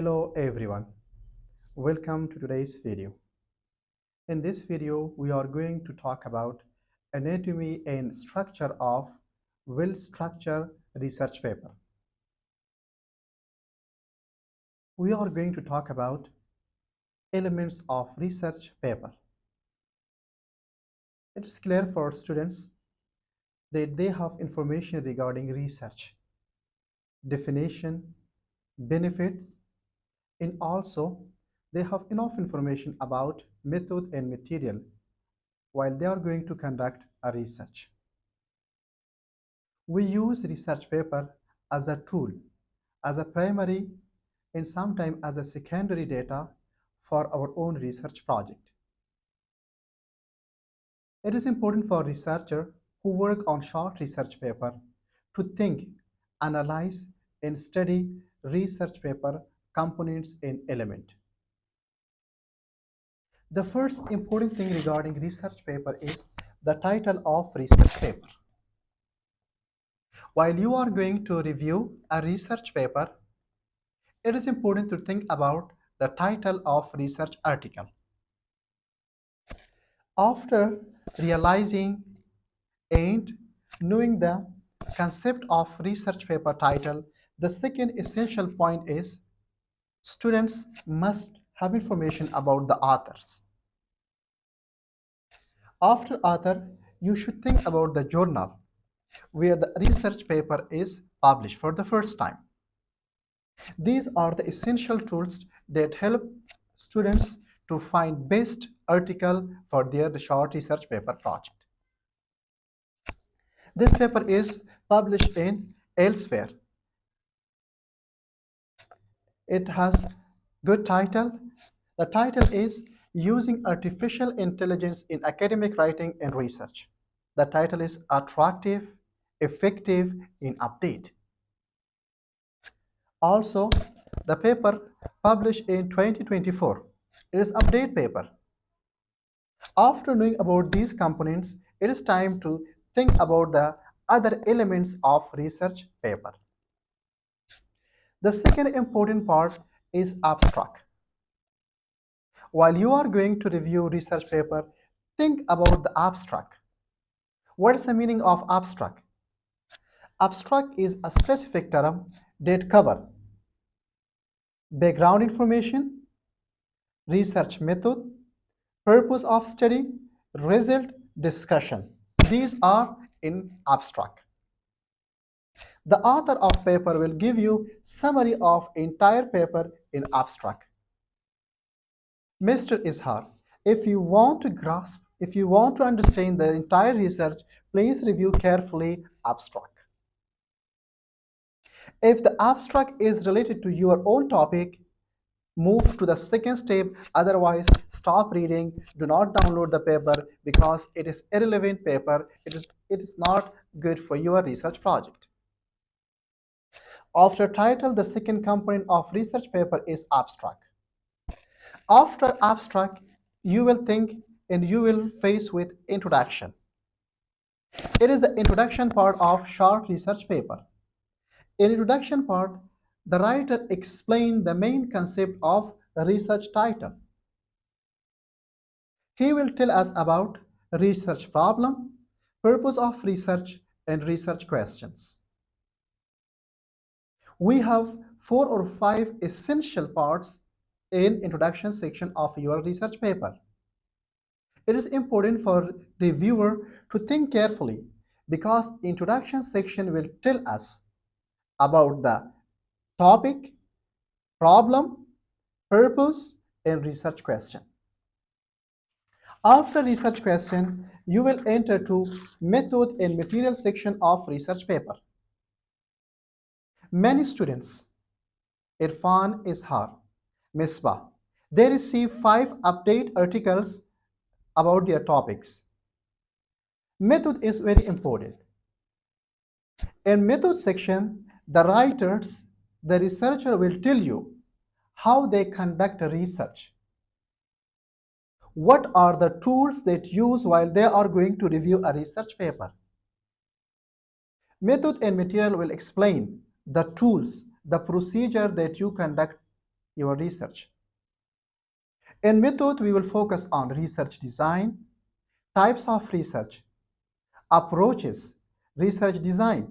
Hello everyone, welcome to today's video. In this video, we are going to talk about anatomy and structure of well-structured research paper. We are going to talk about elements of research paper. It is clear for students that they have information regarding research, definition, benefits, and also they have enough information about method and material while they are going to conduct a research. We use research paper as a tool, as a primary, and sometimes as a secondary data for our own research project. It is important for researchers who work on short research paper to think, analyze, and study research paper components and element. The first important thing regarding research paper is the title of research paper. While you are going to review a research paper, it is important to think about the title of research article. After realizing and knowing the concept of research paper title, the second essential point is students must have information about the authors. After author, you should think about the journal where the research paper is published for the first time. These are the essential tools that help students to find best article for their short research paper project. This paper is published in elsewhere. It has good title. The title is Using Artificial Intelligence in Academic Writing and Research. The title is attractive, effective, in update. Also, the paper published in 2024. It is update paper. After knowing about these components, it is time to think about the other elements of research paper. The second important part is abstract. While you are going to review research paper, think about the abstract. What is the meaning of abstract? Abstract is a specific term that covers background information, research method, purpose of study, result, discussion. These are in abstract. The author of paper will give you summary of entire paper in abstract. Mr. Ishar, if you want to grasp, if you want to understand the entire research, please review carefully abstract. If the abstract is related to your own topic, move to the second step. Otherwise, stop reading. Do not download the paper because it is irrelevant paper. It is not good for your research project. After title, the second component of research paper is abstract. After abstract, you will think and you will face with introduction. It is the introduction part of short research paper. In introduction part, the writer explains the main concept of the research title. He will tell us about research problem, purpose of research, and research questions. We have 4 or 5 essential parts in introduction section of your research paper. It is important for reviewer to think carefully because introduction section will tell us about the topic, problem, purpose, and research question. After research question, you will enter to method and material section of research paper. Many students, Irfan Ishar, Misbah, they receive 5 update articles about their topics. Method is very important. In method section, the researcher will tell you how they conduct research. What are the tools that use while they are going to review a research paper? Method and material will explain the tools, the procedure that you conduct your research. In method, we will focus on research design, types of research, approaches, research design,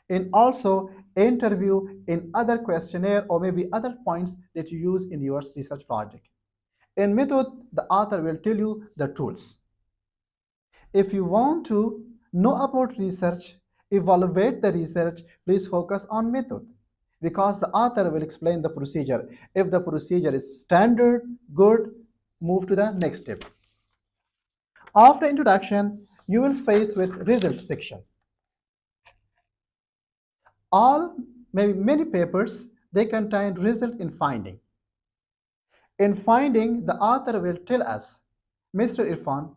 and also interview in other questionnaire or maybe other points that you use in your research project. In method, the author will tell you the tools. If you want to know about research, evaluate the research, please focus on method because the author will explain the procedure. If the procedure is standard, good, move to the next step. After introduction, you will face with results section. All, maybe many papers, they contain result in finding. In finding, the author will tell us, Mr. Irfan,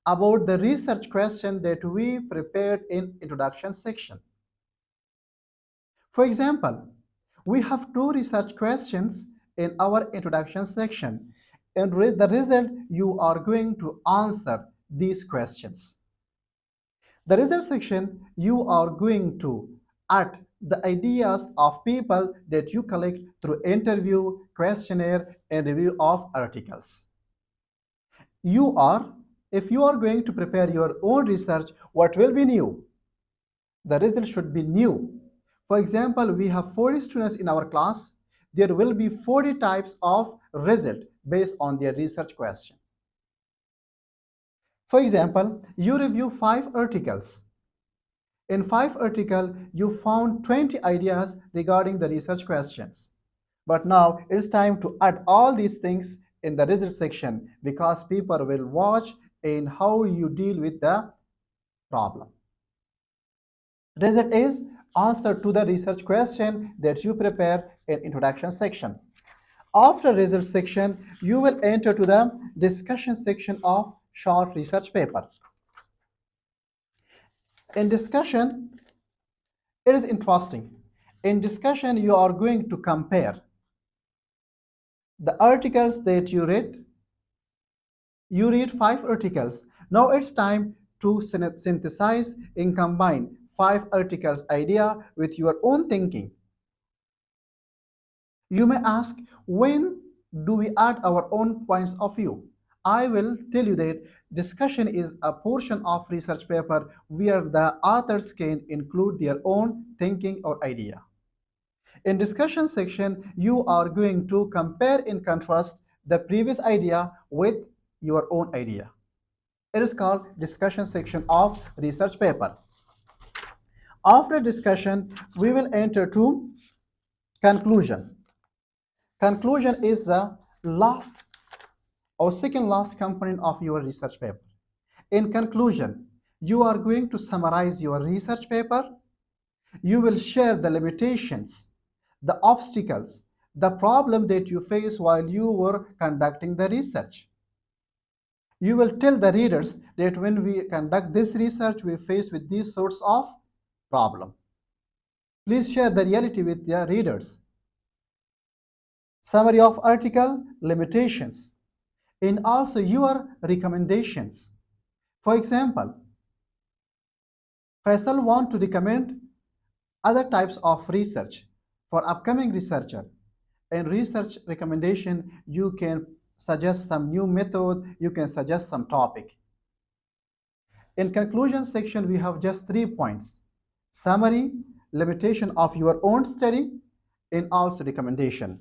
about the research question that we prepared in introduction section. For example, we have two research questions in our introduction section, and the result you are going to answer these questions. The result section you are going to add the ideas of people that you collect through interview, questionnaire, and review of articles. You are, if you are going to prepare your own research, what will be new? The result should be new. For example, we have 40 students in our class. There will be 40 types of result based on their research question. For example, you review 5 articles. In 5 articles, you found 20 ideas regarding the research questions. But now it's time to add all these things in the result section because people will watch in how you deal with the problem. Result is answer to the research question that you prepare in introduction section. After result section, you will enter to the discussion section of short research paper. In discussion, it is interesting. In discussion, you are going to compare the articles that you read. You read 5 articles. Now it's time to synthesize and combine 5 articles idea with your own thinking. You may ask, when do we add our own points of view? I will tell you that discussion is a portion of research paper where the authors can include their own thinking or idea. In discussion section, you are going to compare and contrast the previous idea with your own idea. It is called discussion section of research paper. After discussion, we will enter to conclusion. Conclusion is the last or second last component of your research paper. In conclusion, you are going to summarize your research paper. You will share the limitations, the obstacles, the problem that you face while you were conducting the research. You will tell the readers that when we conduct this research, we face with these sorts of problem. Please share the reality with the readers. Summary of article, limitations, and also your recommendations. For example, Faisal want to recommend other types of research for upcoming researcher. In research recommendation, you can suggest some new method, you can suggest some topic. In conclusion section, we have just 3 points: summary, limitation of your own study, and also recommendation.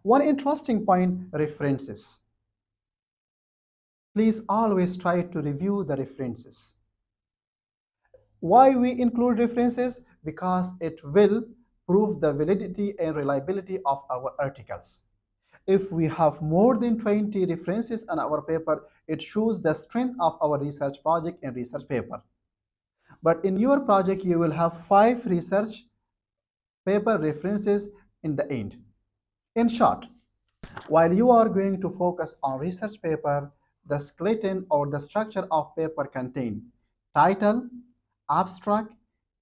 One interesting point, references. Please always try to review the references. Why we include references? Because it will prove the validity and reliability of our articles. If we have more than 20 references on our paper, it shows the strength of our research project and research paper. But in your project, you will have 5 research paper references in the end. In short, while you are going to focus on research paper, the skeleton or the structure of paper contain title, abstract,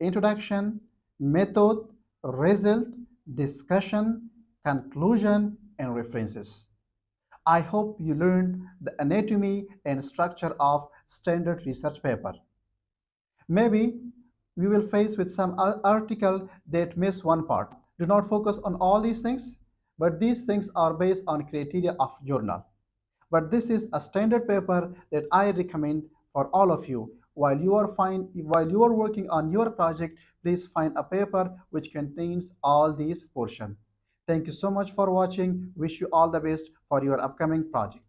introduction, method, result, discussion, conclusion, and references. I hope you learned the anatomy and structure of standard research paper. Maybe we will face with some article that miss one part. Do not focus on all these things. but these things are based on criteria of journal. But this is a standard paper that I recommend for all of you. While you are working on your project, please find a paper which contains all these portions. Thank you so much for watching. Wish you all the best for your upcoming project.